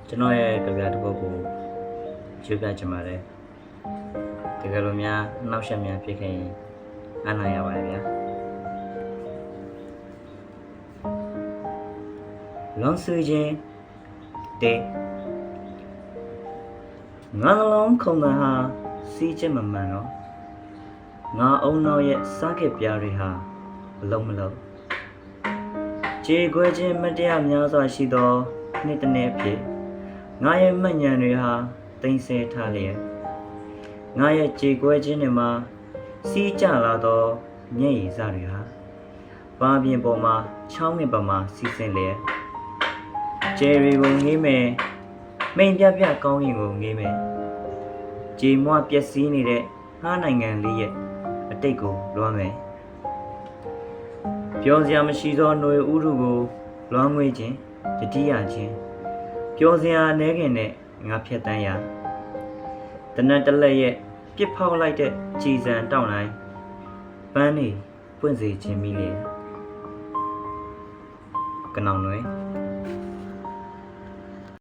ကျွန်တော်ရဲ့ကြပြတစ်ပုဒ်ကိုရွေးပြချင်ပါတယ်တကယ်လို့များနှောက်ယှက်များဖြစ်ခဲ့ရင်အားနိုင်ရပါတယ်ဗျာလွန်ဆူခြင်းတေငါနှလုံးခုန်တဲ့ဟာစီးချက်မမှန်တော့ငါအုံနောက်ရဲ့စားခဲ့ပြားတွေဟာမလုံးမလုံးကြေခွဲခြင်းမတရားများစွာရှိသောနေ့တစ်နေ့ဖြစ်ငါရဲ့မှတ်ဉာဏ်တွေဟာတိမ်ဆဲထားလျက်ငါရဲ့ကြေခွဲခြင်းတွေမှာစီးကျလာသောမျက်ရည်စတွေဟာဘာပြင်ပေါ်မှာချောင်းငင်ပေါ်မှာစီးဆင်းလျက်ကြေတွေကိုငေးမယ်မိန်ပြပြကောင်းရင်ကိုငေးမယ်ကြေမွပျက်စီးနေတဲ့ငှားနိုင်ငံလေးရဲ့အတိတ်ကိုလွှမ်းမယ်ပြောစရာမရှိသောຫນွေဥရုကိုလွှမ်းငွေခြင်းတတိယခြင်းပြောစရာအနေခင်နဲ့ငါဖြတ်တန်းရတနတ်တလက်ရဲ့ပြစ်ဖောက်လိုက်တဲ့ကြည်စံတောင်းတိုင်းပန်းနေပွင့်စေခြင်းမိလေကနောင်တွေ